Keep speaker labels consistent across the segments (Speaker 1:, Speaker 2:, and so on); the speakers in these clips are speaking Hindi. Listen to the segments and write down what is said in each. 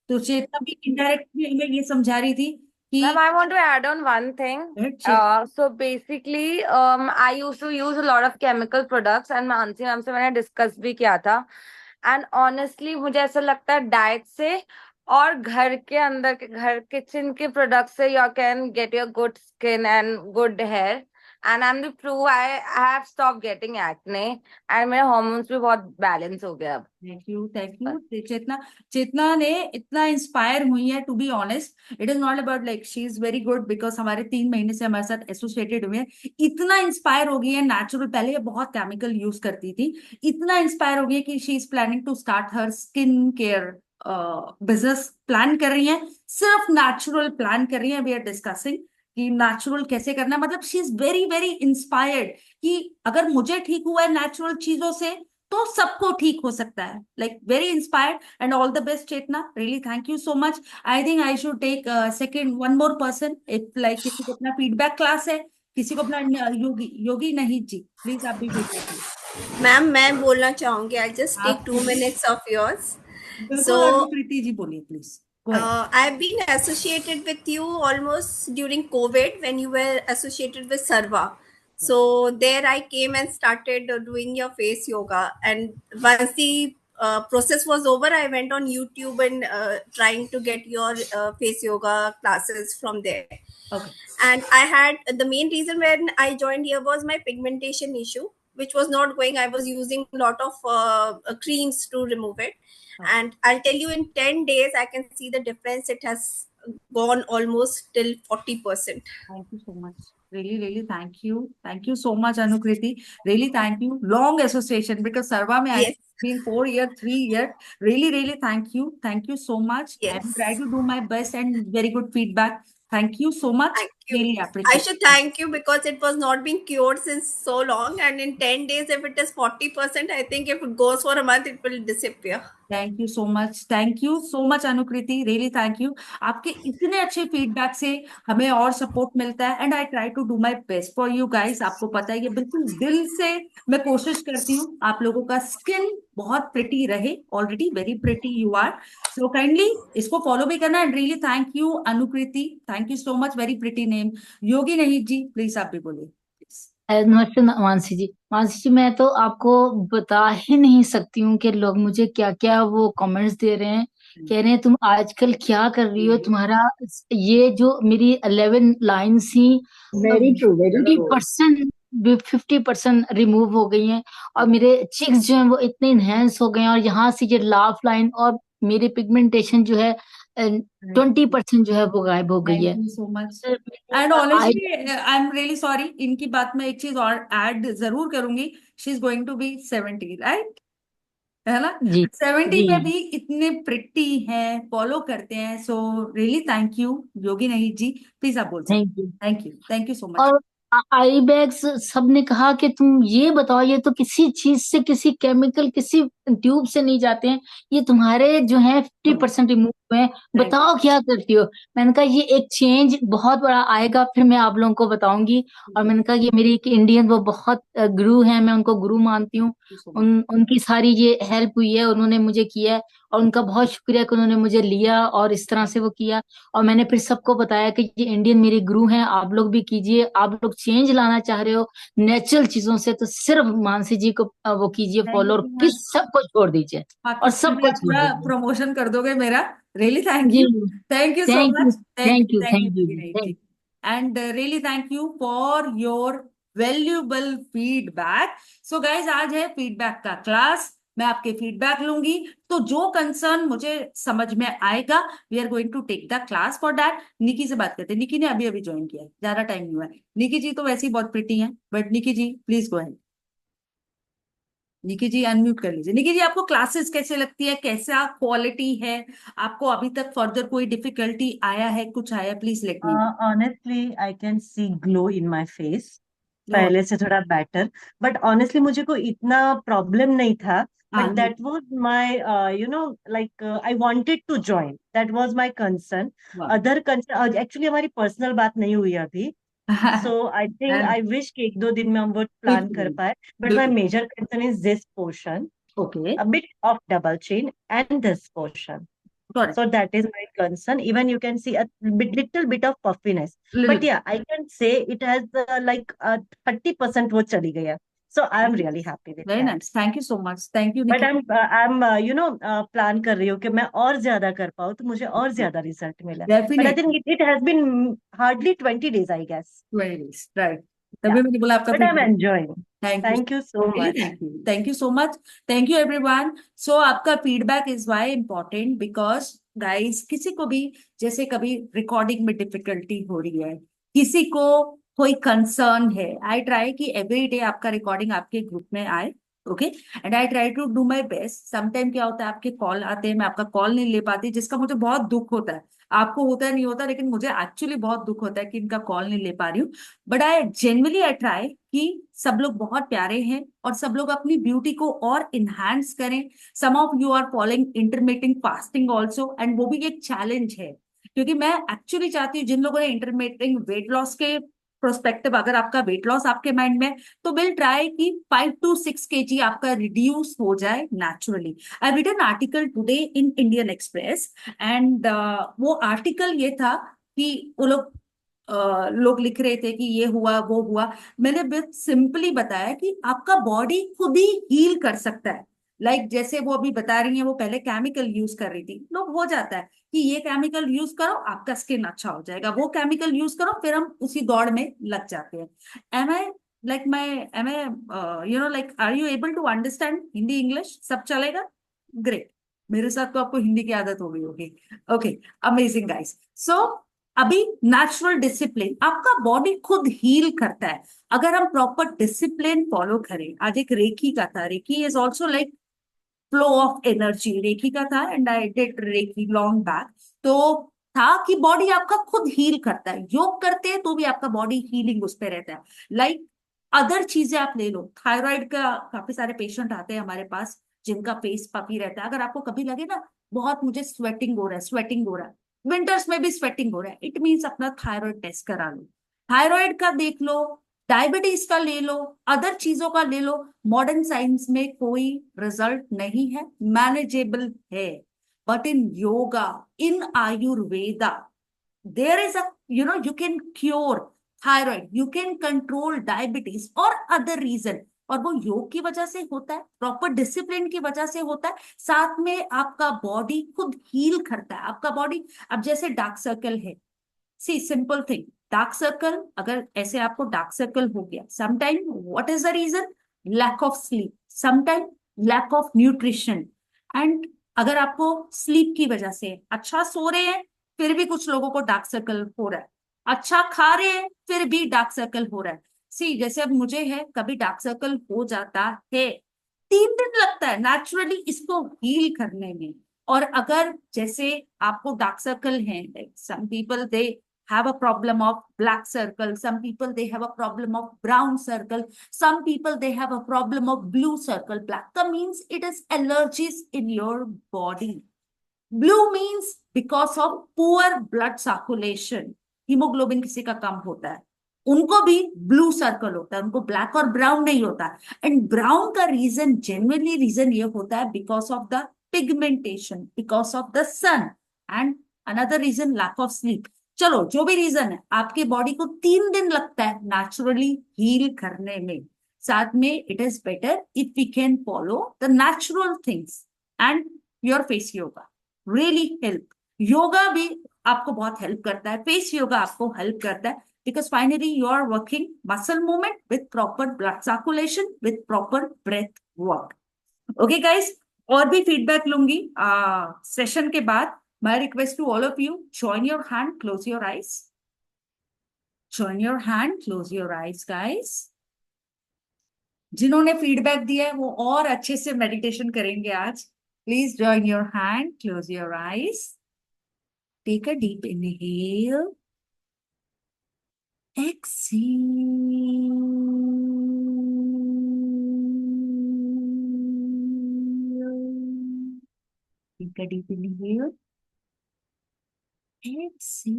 Speaker 1: तो चेतना भी इनडायरेक्टली हमें ये समझा रही थी
Speaker 2: Ma'am,
Speaker 1: कि
Speaker 2: I want to add on one thing. So basically, I used to use a lot of chemical products and Mansi ma'am से मैंने डिस्कस भी किया था. एंड ऑनेस्टली मुझे ऐसा लगता है डाइट से और घर के अंदर के घर किचन के प्रोडक्ट से you can get your good skin and good hair. And I am the prove I have stop getting acne and मेरे हार्मोन्स भी बहुत बैलेंस हो गया अब.
Speaker 1: थैंक यू चेतना. चेतना ने इतना इंस्पायर हुई है, to be honest it is not about like she is very good because हमारे 3 महीने से हमारे साथ एसोसिएटेड हुए हैं. इतना इंस्पायर हो गई है नेचुरल, पहले ये बहुत केमिकल यूज करती थी. इतना इंस्पायर हो गई है कि she is planning to start her skin care business. Plan कर रही है, सिर्फ नेचुरल प्लान कर रही है. वी आर डिस्कसिंग कि नेचुरल कैसे करना है. मतलब she is very very inspired कि अगर मुझे ठीक हुआ है नेचुरल चीजों से तो सबको ठीक हो सकता है. Like very inspired and all the best Chetna. Really thank you so much. I think I should take second one more person if like किसी को अपना फीडबैक क्लास है, किसी को अपना योगी योगी नहीं जी प्लीज आप भी बोलिए प्लीज.
Speaker 3: मैम मैं बोलना चाहूंगी, आई जस्ट टेक
Speaker 1: आप
Speaker 3: 2 minutes ऑफ योर्स. सो
Speaker 1: बिल्कुल अनुप्रीति जी बोलिए please. Go ahead.
Speaker 3: I've been associated with you almost during COVID when you were associated with Sarva. So there I came and started doing your face yoga. And once the process was over, I went on YouTube and trying to get your face yoga classes from there.
Speaker 1: Okay.
Speaker 3: And I had the main reason when I joined here was my pigmentation issue, which was not going. I was using a lot of creams to remove it. And I'll tell you, in 10 days, I can see the difference. It has gone almost till 40%.
Speaker 1: Thank you so much. Really, really thank you. Thank you so much, Anukriti. Really thank you. Long association because Sarva mein I
Speaker 3: Yes,
Speaker 1: think it's been 4 years, 3 years. Really, really thank you. Thank you so much. I will try
Speaker 3: yes.
Speaker 1: to do my best and very good feedback. Thank you so much.
Speaker 3: Thank you.
Speaker 1: Really
Speaker 3: I
Speaker 1: appreciate
Speaker 3: should
Speaker 1: it.
Speaker 3: thank you because it was not being cured since so long. And in 10 days, if it is 40%, I think if it goes for a month, it will disappear.
Speaker 1: Thank you so much. Thank you so much Anukriti. Really thank you. आपके इतने अच्छे फीडबैक से हमें और सपोर्ट मिलता है and I try to do my best for you guys. आपको पता है ये बिल्कुल दिल से मैं कोशिश करती हूँ आप लोगों का स्किन बहुत प्रिटी रहे. Already very pretty you are. So kindly इसको फॉलो भी करना. And really thank you Anukriti. Thank you so much. Very pretty name. Yogi नहीं जी प्लीज आप भी बोलिए.
Speaker 4: नमस्ते मानसी जी. मानसी जी, मैं तो आपको बता ही नहीं सकती हूँ कि लोग मुझे क्या क्या वो कमेंट्स दे रहे हैं. कह रहे हैं तुम आजकल क्या कर रही हो, तुम्हारा ये जो मेरी 11 लाइन्स थी
Speaker 1: very true very true.
Speaker 4: 50% remove हो गई हैं. और मेरे चिक्स जो हैं वो इतने इनहेंस हो गए हैं. और यहाँ से ये लाफ लाइन और मेरी पिगमेंटेशन जो है 20% जो है वो गायब हो गई
Speaker 1: थैंक
Speaker 4: है.
Speaker 1: You so much. And honestly I am really sorry. इनकी बात में एक चीज और ऐड जरूर करूंगी. She is going to be 70 right, है ना.
Speaker 4: जी
Speaker 1: 70
Speaker 4: जी.
Speaker 1: में भी इतने प्रिटी हैं, फॉलो करते हैं. सो रियली थैंक यू योगी नहीं जी. प्लीज आप बोल सकते.
Speaker 4: Thank you.
Speaker 1: Thank you so much.
Speaker 4: और आई बैग्स सबने कहा कि तुम ये बताओ, ये तो किसी चीज से, किसी केमिकल, किसी ट्यूब से नहीं जाते हैं, ये तुम्हारे जो है 50% रिमूव हुए हैं,
Speaker 1: थैंक
Speaker 4: बताओ क्या करती हो. मैंने कहा ये एक चेंज बहुत बड़ा आएगा, फिर मैं आप लोगों को बताऊंगी. और मैंने कहा ये मेरी एक इंडियन वो बहुत गुरु है, मैं उनको गुरु मानती हूँ.
Speaker 1: You so much.
Speaker 4: उनकी सारी ये हेल्प हुई है, उन्होंने मुझे किया है. और उनका बहुत शुक्रिया कि उन्होंने मुझे लिया और इस तरह से वो किया. और मैंने फिर सबको बताया कि ये इंडियन मेरे गुरु हैं, आप लोग भी कीजिए. आप लोग चेंज लाना चाह रहे हो नेचुरल चीजों से, तो सिर्फ मानसी जी को वो कीजिए
Speaker 1: थैंक यू
Speaker 4: फॉलो, और
Speaker 1: सो
Speaker 4: फिर
Speaker 1: मच.
Speaker 4: सबको छोड़ दीजिए. और
Speaker 1: पाकिस्तान में
Speaker 4: सबको
Speaker 1: आप
Speaker 4: छोड़
Speaker 1: पूरा
Speaker 4: दीजिए.
Speaker 1: प्रमोशन कर दोगे मेरा. रियली थैंक
Speaker 4: जी.
Speaker 1: You. Thank you so
Speaker 4: thank you.
Speaker 1: Much.
Speaker 4: Thank you.
Speaker 1: Thank you
Speaker 4: thank you.
Speaker 1: Yogi नहीं
Speaker 4: थैंक.
Speaker 1: जी. And really thank you for your valuable feedback. So guys आज है फीडबैक का क्लास. मैं आपके फीडबैक लूंगी तो जो कंसर्न मुझे समझ में आएगा we are going to take the class for that. Nikki से बात करते हैं. निकी ने अभी अभी ज्वाइन किया है, ज्यादा टाइम नहीं हुआ है. निकी जी तो वैसे ही बहुत प्रिटी हैं but Nikki ji please go ahead. Nikki ji unmute कर लीजिए. निकी जी आपको क्लासेस कैसे लगती है, कैसा क्वालिटी है, आपको अभी तक फर्दर कोई डिफिकल्टी आया है, कुछ आया please let me.
Speaker 5: Honestly I can see glow in my face. पहले से थोड़ा बेटर. बट ऑनेस्टली मुझे कोई इतना प्रॉब्लम नहीं था. But that was my like I wanted to join. That was my concern. Other concern actually हमारी पर्सनल बात नहीं हुई अभी. सो आई थिंक आई विश कि 1-2 दिन में हम वो प्लान कर पाए. But my major concern is this portion.
Speaker 1: Okay.
Speaker 5: A bit of double chin and this portion.
Speaker 1: Correct.
Speaker 5: So that is my concern. Even you can see a little bit of puffiness.
Speaker 1: Little
Speaker 5: But yeah, I can say it has like 30% वो चली गई है. So I am really happy with
Speaker 1: Very
Speaker 5: that.
Speaker 1: nice. Thank you so much. Thank you,
Speaker 5: But
Speaker 1: Nikki.
Speaker 5: I'm plan कर रही हूँ कि मैं और ज्यादा कर पाऊँ तो मुझे और ज्यादा रिजल्ट मिले. But I think
Speaker 1: Definitely.
Speaker 5: it has been hardly 20 days, I guess.
Speaker 1: Very nice. Right.
Speaker 5: Yeah.
Speaker 1: तभी मैंने बोला आपका
Speaker 5: But I'm
Speaker 1: feedback.
Speaker 5: enjoying.
Speaker 1: Thank you.
Speaker 5: Thank you so
Speaker 1: Okay,
Speaker 5: much.
Speaker 1: thank you. Thank you so much. Thank you everyone. So आपका feedback is why important because guys किसी को भी जैसे कभी recording में difficulty हो रही है, किसी को कोई concern है, I try कि every day आपका recording आपके group में आए. Okay and I try to do my best. Sometime क्या होता है आपके कॉल आते हैं, मैं आपका कॉल नहीं ले पाती, जिसका मुझे बहुत दुख होता है. आपको होता है नहीं होता, लेकिन मुझे एक्चुअली बहुत दुख होता है कि इनका कॉल नहीं ले पा रही हूँ. But I genuinely I try कि सब लोग बहुत प्यारे हैं और सब लोग अपनी ब्यूटी को और इनहांस करें. Some of you are following intermittent fasting also and वो भी एक चैलेंज है, क्योंकि मैं एक्चुअली चाहती हूँ जिन लोगों ने इंटरमिटेंट वेट लॉस के प्रोस्पेक्टिव, अगर आपका वेट लॉस आपके माइंड में, तो विल ट्राई कि 5 to 6 kg आपका रिड्यूस हो जाए naturally. I rid an article today in Indian express and वो आर्टिकल ये था कि वो लोग लिख रहे थे कि ये हुआ वो हुआ. मैंने बहुत सिंपली बताया कि आपका बॉडी खुद ही हील कर सकता है. जैसे वो अभी बता रही हैं, वो पहले केमिकल यूज कर रही थी, लोग हो जाता है कि ये केमिकल यूज करो आपका स्किन अच्छा हो जाएगा, वो केमिकल यूज करो, फिर हम उसी दौड़ में लग जाते हैं. Am I am I are you able to understand Hindi English सब चलेगा? ग्रेट. मेरे साथ तो आपको हिंदी की आदत हो गई होगी. Okay, amazing guys. सो अभी नेचुरल डिसिप्लिन आपका बॉडी खुद हील करता है अगर हम प्रॉपर डिसिप्लिन फॉलो करें. आज एक रेकी का था, reiki is also like flow of energy, reiki का था and I did reiki long back. तो था कि बॉडी आपका खुद हील करता है. योग करते हैं तो भी आपका बॉडी हीलिंग उस पर रहता है. अदर चीजें आप ले लो, थायराइड का काफी सारे पेशेंट आते हैं हमारे पास जिनका फेस पफी रहता है. अगर आपको कभी लगे ना बहुत मुझे स्वेटिंग हो रहा है, स्वेटिंग हो रहा है, विंटर्स में भी स्वेटिंग हो रहा है, इट मीन्स अपना थायराइड टेस्ट करा लो. थायराइड का देख लो, डायबिटीज का ले लो, अदर चीजों का ले लो. मॉडर्न साइंस में कोई रिजल्ट नहीं है, मैनेजेबल है. But in yoga, in Ayurveda, there is a you can cure thyroid, you can control diabetes और other reason. और वो योग की वजह से होता है, प्रॉपर डिसिप्लिन की वजह से होता है. साथ में आपका बॉडी खुद हील करता है. आपका बॉडी, अब जैसे डार्क सर्कल है, see simple thing, dark circle, अगर ऐसे आपको डार्क सर्कल हो गया, sometime what is the reason? Lack of sleep, sometime lack of nutrition. And अगर आपको स्लीप की वजह से अच्छा सो रहे हैं फिर भी कुछ लोगों को डार्क सर्कल हो रहा है, अच्छा खा रहे हैं फिर भी डार्क सर्कल हो रहा है. सी जैसे अब मुझे है, कभी डार्क सर्कल हो जाता है, 3 दिन लगता है नेचुरली इसको हील करने में. और अगर जैसे आपको डार्क सर्कल है, some people they have a problem of black circle, some people they have a problem of brown circle, some people they have a problem of blue circle. Black means it is allergies in your body. Blue means because of poor blood circulation, hemoglobin किसी का कम होता है, उनको भी ब्लू सर्कल होता है, उनको ब्लैक और ब्राउन नहीं होता. एंड ब्राउन का रीजन, जेन्युइनली रीजन ये होता है because of the pigmentation, because of the sun, and another reason lack of sleep. चलो जो भी रीजन है, आपके बॉडी को 3 दिन लगता है नेचुरली हील करने में. साथ में it is better if we can follow the natural things. And your face yoga really help. Yoga भी आपको बहुत हेल्प करता है, फेस योगा आपको हेल्प करता है, because finally you are working muscle movement with proper blood circulation with proper breath work. Okay guys, और भी फीडबैक लूंगी सेशन के बाद. My request to all of you, join your hand, close your eyes. Join your hand, close your eyes guys. जिन्होंने फीडबैक दिया है वो और अच्छे से मेडिटेशन करेंगे आज. Please join your hand, close your eyes. Take a deep inhale. Exhale. Take a deep inhale. Exhale.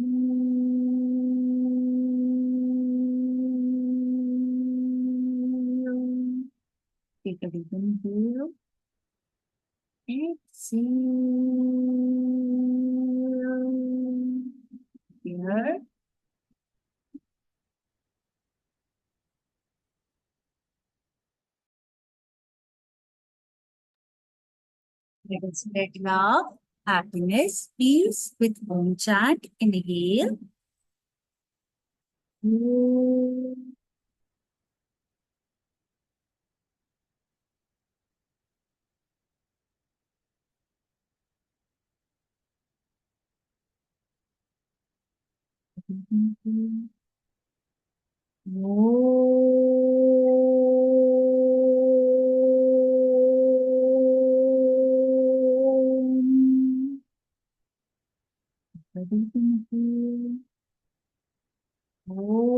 Speaker 1: Take a deep inhale. Exhale. Here. Let us spread love, happiness, peace with Om chant. Inhale. Om. Om.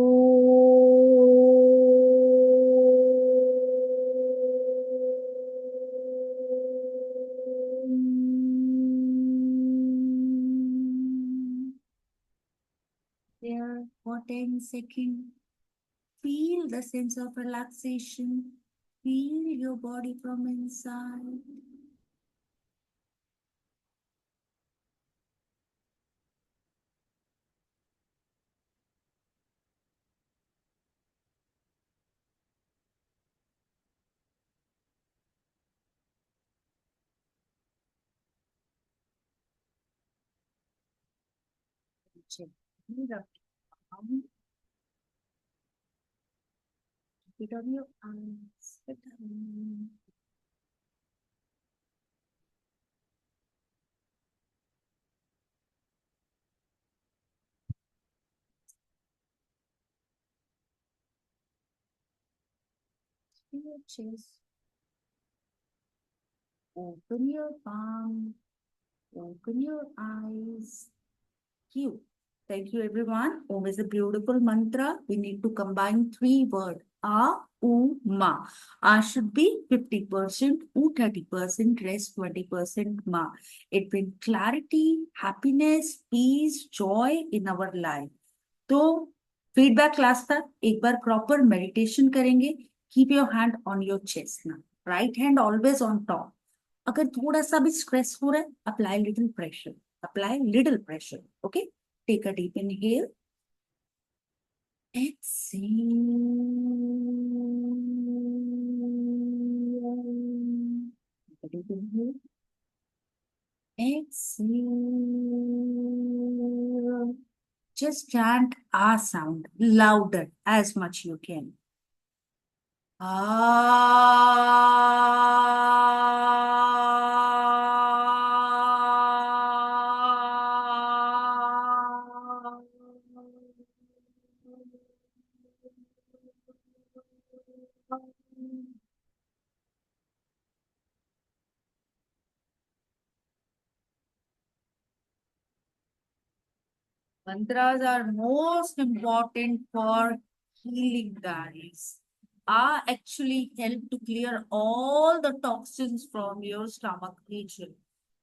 Speaker 1: There for 10 seconds. Feel the sense of relaxation. Feel your body from inside. Check. Keep it on your eyes. Sit down. Feel your chest. Open your palm. Open your eyes. You. Thank you, everyone. Om is a beautiful mantra. We need to combine 3 words. A, U, Ma. A should be 50%, U 30%, rest 20% Ma. It brings clarity, happiness, peace, joy in our life. तो फीडबैक क्लास तक एक बार प्रॉपर मेडिटेशन करेंगे. Keep your hand on your chest ना. Right hand always on top. अगर थोड़ा सा भी स्ट्रेस हो रहा है, apply little pressure. Apply little pressure. Okay. Take a deep inhale. Exhale. Take a deep inhale. Exhale. Just chant a sound louder as much you can. Mantras are most important for healing, guys. Actually help to clear all the toxins from your stomach region.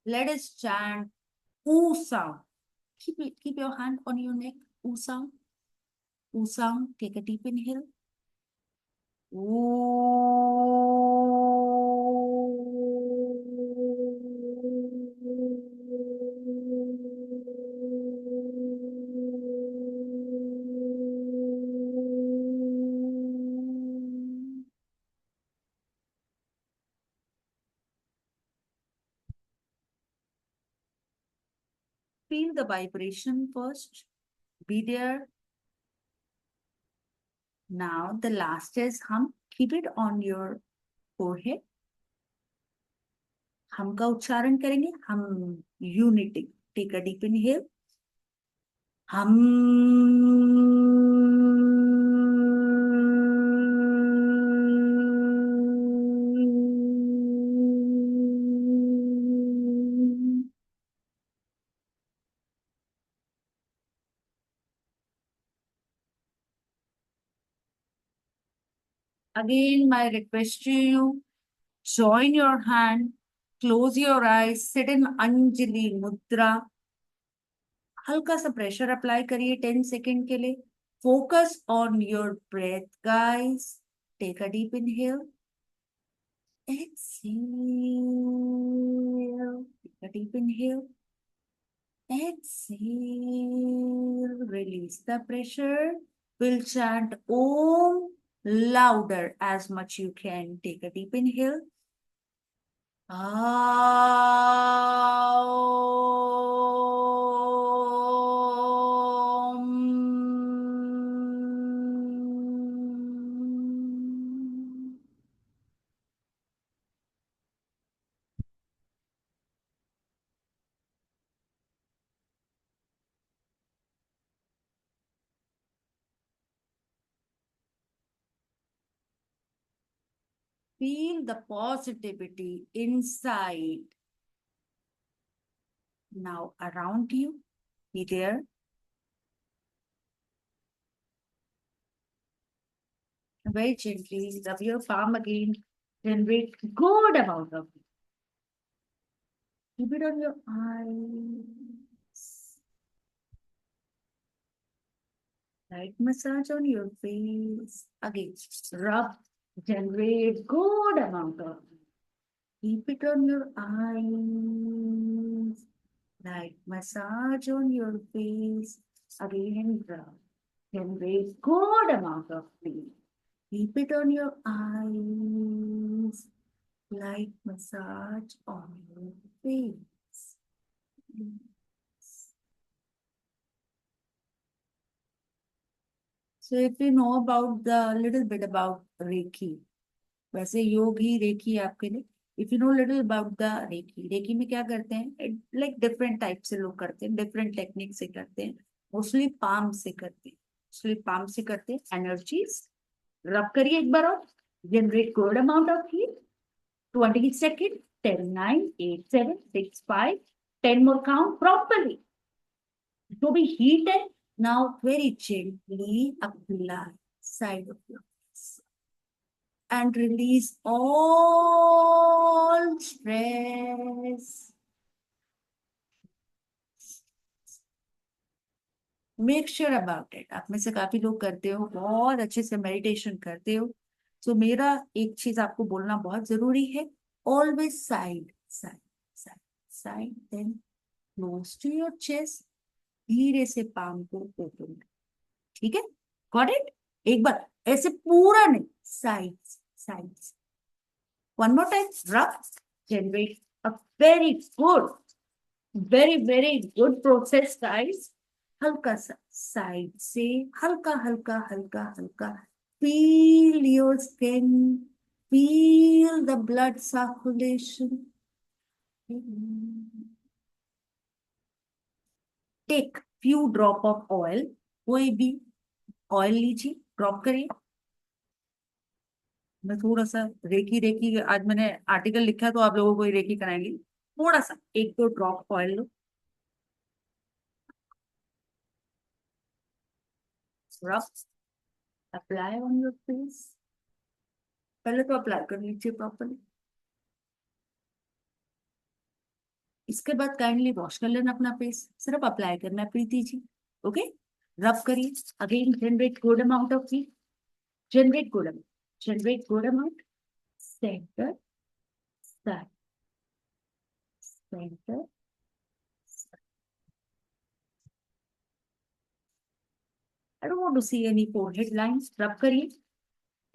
Speaker 1: Let us chant Oo sound. Keep your hand on your neck. Oo sound. Oo sound. Take a deep inhale. Feel the vibration first. Be there. Now the last is hum. Keep it on your forehead. हम का उच्चारण करेंगे. हम unity. Take a deep inhale. हम again my request to you, join your hand, close your eyes, sit in Anjali मुद्रा. हल्का सा प्रेशर अप्लाई करिए 10 सेकेंड के लिए. Focus on your breath, guys. Take a deep inhale. Exhale. Take a deep inhale. Exhale. Release the pressure. We'll chant Om louder as much you can. Take a deep inhale. Aum. Feel the positivity inside. Now around you, be there. Very gently rub your palm again. Generate good amount of heat. Keep it on your eyes. Light massage on your face. Again, rub. Generate good amount of heat. Keep it on your eyes. Light massage on your face. Again, rub. Generate good amount of heat. Keep it on your eyes. Light massage on your face. So if you know about the little bit about Reiki, वैसे योग ही रेकी है आपके लिए. If you know little about the reiki, reiki में क्या करते हैं, लाइक डिफरेंट टाइप से लोग करते हैं, डिफरेंट टेक्निक से करते हैं. मोस्टली पाम से करते हैं, मोस्टली पाम से करते हैं. एनर्जीज रब करिए एक बार और. Generate good amount of heat. 20 second. 10 9 8 7 6 5 10 more count properly. To be heated. Now very gently apply side of your face and release all stress. Make sure about it. आप में से काफी लोग करते हो, बहुत अच्छे से मेडिटेशन करते हो. तो मेरा एक चीज आपको बोलना बहुत जरूरी है. Always side, side, side, side, then close to your chest. धीरे से पाम को ओपन. ठीक है, गॉट इट. एक बार ऐसे पूरा नहीं, sides sides. One more time, rub. Generate a very good process, guys. हल्का सा साइड से, हल्का हल्का हल्का हल्का. Feel your skin. Feel the blood circulation. Take few drop of oil. कोई भी ऑयल लीजिए, ड्रॉप करिए. मैं थोड़ा सा रेकी रेकी आज मैंने आर्टिकल लिखा है तो आप लोगों को ही रेकी कराएंगे. थोड़ा सा 1-2 ड्रॉप ऑयल लो. रब. Apply on your face. पहले तो अप्लाई कर लीजिए प्रॉपरली. इसके बाद काइंडली वॉश कर लेना अपना फेस. सिर्फ अप्लाई करना है प्रीति जी. ओके, रब करिए. Again generate good amount of heat. Generate good amount. Generate good amount. Centre, side, centre. I don't want to see any forehead lines. रब करिए,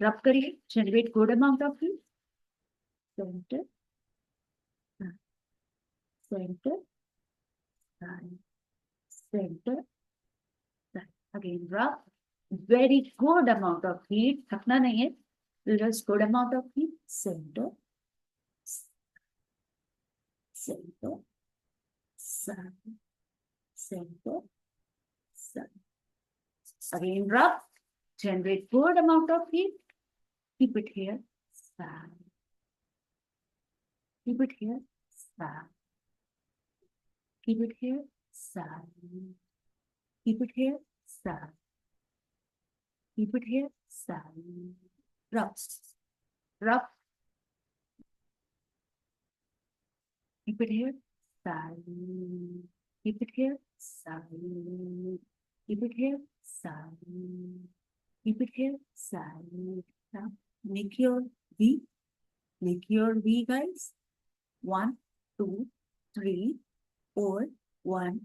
Speaker 1: रब करिए. Generate good amount of heat. Center, center, side, center, side. Again, rub. Very good amount of heat. थकना नहीं है. Just good amount of heat. Center, center, side, center, side. Again, rub. Generate good amount of heat. Keep it here. Side. Keep it here. Side. Keep it here. Side. Keep it here. Side. Keep it here. Side. Rub. Rub. Keep it here. Side. Keep it here. Side. Keep it here. Side. Keep it here. Side. Now make your V. Make your V, guys. 1, 2, 3, 4. 1,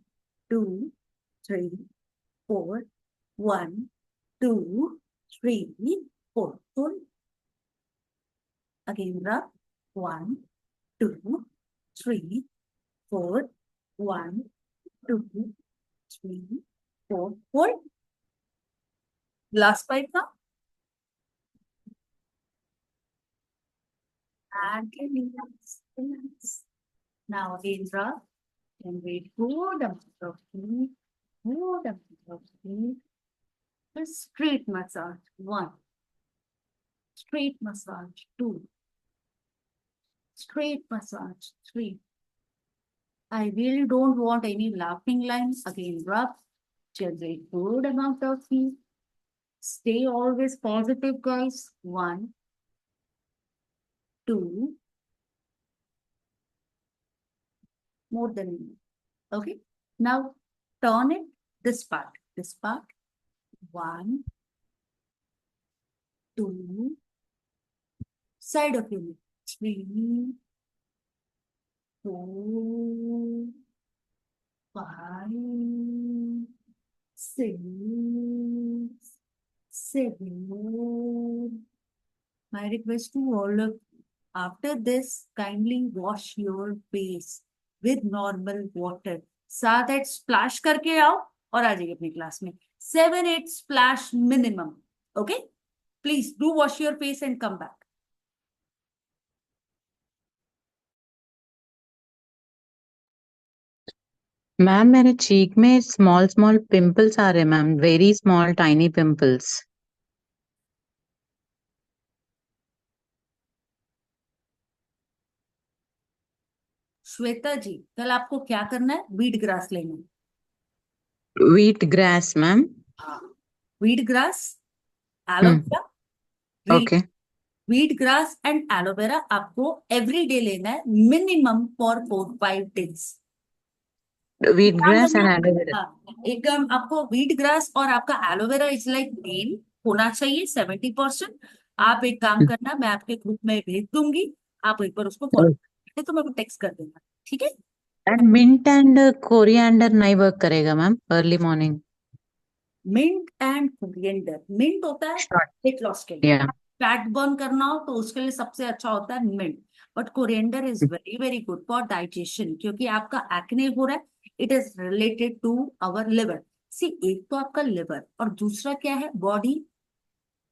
Speaker 1: 2, 3, 4. 1, 2, 3, 4. Full. Again, rub. 1, 2, 3, 4. 1, 2, 3, 4. Hold. Last 5 now. And relax. Now again, rub. And wait. Good amount of heat. Good amount of heat. Straight massage. 1. Straight massage. 2. Straight massage. 3. I really don't want any laughing lines. Again, rub. Generate good amount of heat. Stay always positive, guys. 1, 2. More than enough. Okay. Now turn it this part. This part. 1, 2. Side of your neck. 3, 4, 5, 6, 7. My request to all of you, after this, kindly wash your face with normal water. 7-8 splash करके आओ और आ जाइए अपनी क्लास में. 7-8 splash minimum. Okay? Please do wash your face and come back.
Speaker 6: Ma'am मेरे चीक में स्मॉल स्मॉल पिंपल्स आ रहे हैं ma'am, very small tiny pimples.
Speaker 1: Shweta ji, कल आपको क्या करना है? वीट ग्रास लेना है.
Speaker 6: Wheat grass ma'am.
Speaker 1: Wheat grass, aloe vera,
Speaker 6: okay.
Speaker 1: Wheat grass and aloe vera आपको एवरी डे लेना है, minimum for 4-5 days.
Speaker 6: Wheat grass and aloe vera.
Speaker 1: एकदम आपको वीट ग्रास और आपका एलोवेरा इज लाइक मेन होना चाहिए 70%. आप एक काम करना, मैं आपके ग्रुप में भेज दूंगी, आप एक बार उसको फॉलो करते तो मेरे को टेक्स्ट कर देना. ठीक है?
Speaker 6: एंड मिंट एंड कोरिएंडर नहीं वर्क करेगा ma'am early morning?
Speaker 1: Mint and coriander. Mint होता है वेट लॉस के लिए, फैट बर्न करना हो तो उसके लिए सबसे अच्छा होता है mint. But coriander is very very good for digestion, क्योंकि आपका एक्ने हो रहा है, it is related to our liver. See, एक तो आपका लिवर और दूसरा क्या है, बॉडी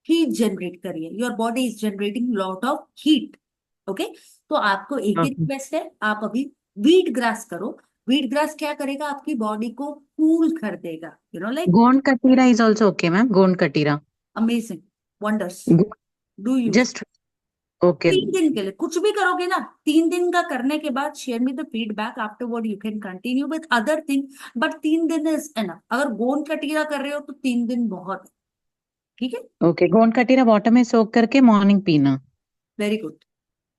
Speaker 1: हीट जनरेट कर रही है. Your body is generating lot of heat. Okay, तो आपको एक ही रिक्वेस्ट है, आप अभी वीट ग्रास करो. वीट ग्रास क्या करेगा, आपकी बॉडी को कूल कर देगा. You know, like
Speaker 6: gond katira is also okay ma'am. Gond katira
Speaker 1: amazing, wonders. Do you
Speaker 6: just okay.
Speaker 1: 3 दिन के लिए कुछ भी करोगे ना, 3 दिन का करने के बाद share me the feedback. Afterward you can continue with other thing, but 3 दिन इज एनफ. अगर गोंद कटीरा कर रहे हो तो 3 दिन बहुत है. ठीक है?
Speaker 6: ओके. गोंड कटीरा वाटर में सोक करके मॉर्निंग पीना.
Speaker 1: Very good,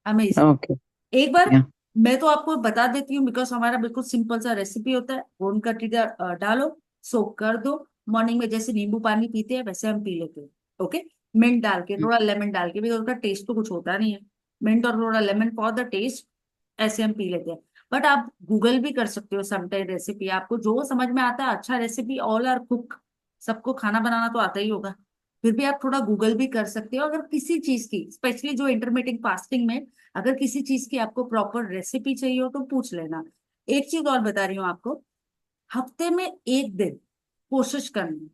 Speaker 1: amazing.
Speaker 6: ओके.
Speaker 1: एक बार
Speaker 6: Yeah.
Speaker 1: मैं तो आपको बता देती हूँ, बिकॉज हमारा बिल्कुल सिंपल सा रेसिपी होता है. गोंद कटीरा डालो, सोक कर दो. मॉर्निंग में जैसे नींबू पानी पीते हैं वैसे हम पी लेते हैं. ओके, मिंट डाल के, थोड़ा लेमन डाल के भी, उसका टेस्ट तो कुछ होता नहीं है. मिंट और थोड़ा लेमन फॉर द टेस्ट, ऐसे हम पी लेते हैं. बट आप गूगल भी कर सकते हो समटाइम रेसिपी, आपको जो समझ में आता है. अच्छा रेसिपी, ऑल आर कुक, सबको खाना बनाना तो आता ही होगा. फिर भी आप थोड़ा गूगल भी कर सकते हो. अगर किसी चीज की, स्पेशली जो इंटरमीडिएट फास्टिंग में, अगर किसी चीज की आपको प्रॉपर रेसिपी चाहिए हो तो पूछ लेना. एक चीज और बता रही हूँ आपको, हफ्ते में एक दिन कोशिश करनी.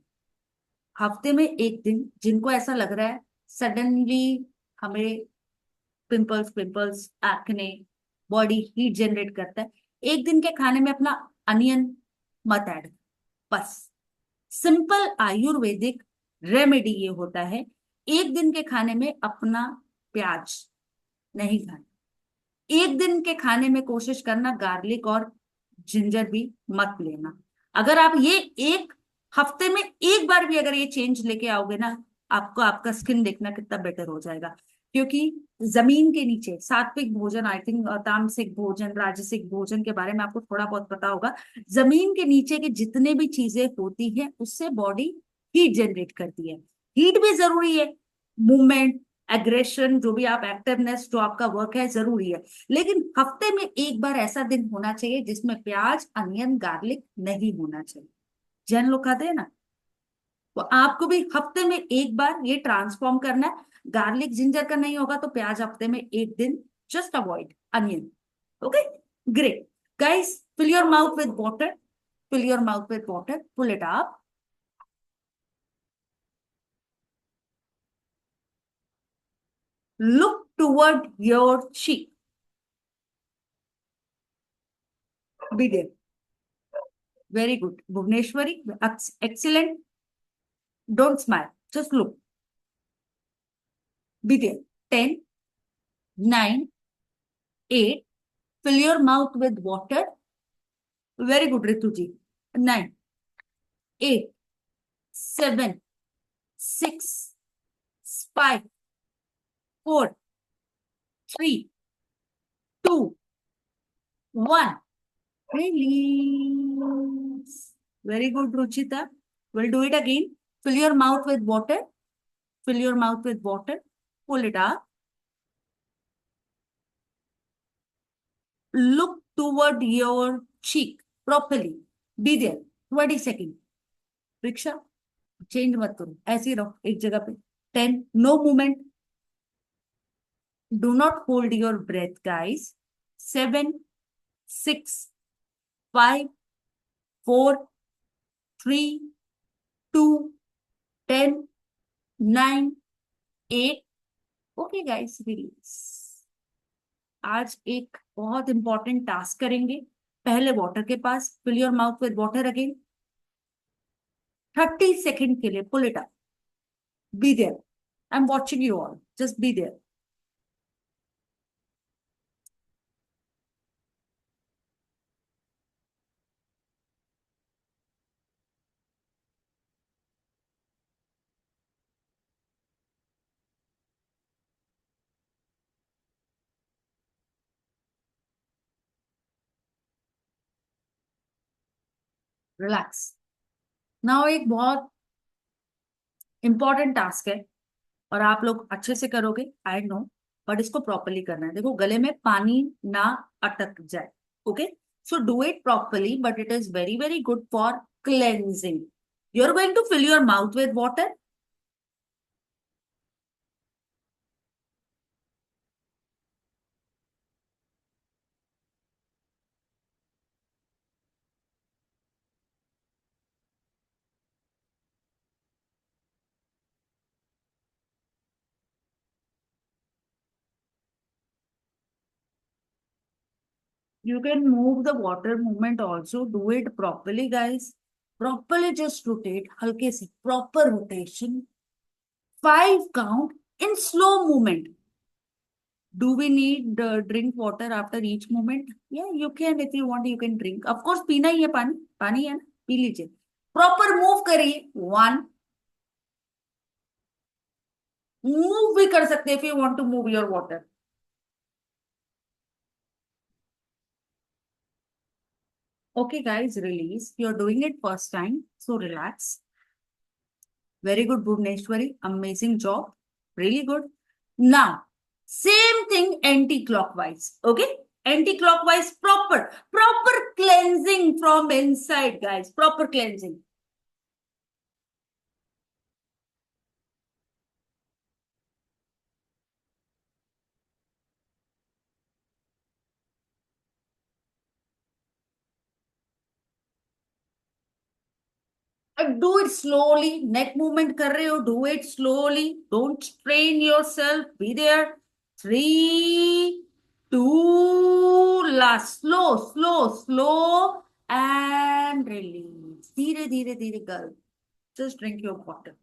Speaker 1: हफ्ते में एक दिन, जिनको ऐसा लग रहा है सडनली हमें pimples pimples acne, body heat generate करता है, एक दिन के खाने में अपना अनियन मत ऐड. बस सिंपल आयुर्वेदिक रेमेडी ये होता है, एक दिन के खाने में अपना प्याज नहीं खाना. एक दिन के खाने में कोशिश करना गार्लिक और जिंजर भी मत लेना. अगर आप ये एक हफ्ते में एक बार भी अगर ये चेंज लेके आओगे ना, आपको आपका स्किन देखना कितना बेटर हो जाएगा. क्योंकि जमीन के नीचे सात्विक भोजन, आई थिंक तामसिक भोजन, राजसिक भोजन के बारे में आपको थोड़ा बहुत पता होगा. जमीन के नीचे की जितने भी चीजें होती है उससे बॉडी हीट जनरेट करती है. हीट भी जरूरी है, मूवमेंट, एग्रेशन, जो भी आप एक्टिवनेस, जो आपका वर्क है, जरूरी है। लेकिन हफ्ते में एक बार ऐसा दिन होना चाहिए जिसमें प्याज, अनियन, गार्लिक नहीं होना चाहिए। जैन लोग खाते हैं ना, तो आपको भी हफ्ते में एक बार ये ट्रांसफॉर्म करना है। गार्लिक जिंजर का नहीं होगा तो प्याज हफ्ते में एक दिन, just avoid onion. Okay, great guys, fill your mouth with water, fill your mouth with water, pull it up, look toward your cheek, be there, very good Bhuvneshwari, excellent, don't smile, just look, be there. 10, 9, 8, fill your mouth with water, very good Rituji. 9, 8, 7, 6, 5, 4, 3, 2, 1, release. Very good Ruchita, we'll do it again. Fill your mouth with water, fill your mouth with water, pull it up, look toward your cheek properly, be there. 20 seconds. Riksha, change मत करो, ऐसे ही रहो एक जगह पे। 10, no movement, do not hold your breath guys. 7, 6, 5, 4, 3, 2, 10, 9, 8, okay guys, release. आज एक बहुत इंपॉर्टेंट टास्क करेंगे। पहले वाटर के पास, fill your mouth with water again, 30 second के लिए, pull it up, be there, I am watching you all, just be there. Relax. Now एक बहुत इंपॉर्टेंट टास्क है और आप लोग अच्छे से करोगे, आई नो, बट इसको प्रॉपरली करना है। देखो, गले में पानी ना अटक जाए। Okay, so do it properly, but it is very very good for cleansing. You are going to fill your mouth with water, you can move the water movement also, do it properly guys, properly, just rotate हल्के से, proper rotation, 5 count in slow movement. Do we need drink water after each movement? Yeah, you can, if you want you can drink, of course पीना ही है, पानी पानी है ना, पी लीजिए। प्रॉपर मूव करिए, 1, मूव भी कर सकते हैं if you want to move your water. Okay guys, release. You're doing it first time, so relax. Very good Bhuvneshwari, amazing job, really good. Now same thing anti-clockwise. Okay, anti-clockwise, proper cleansing from inside guys, proper cleansing. Do it slowly, neck movement कर रहे हो, do it slowly, don't strain yourself, be there. 3, 2, last, slow and release. धीरे धीरे धीरे girl, just drink your water.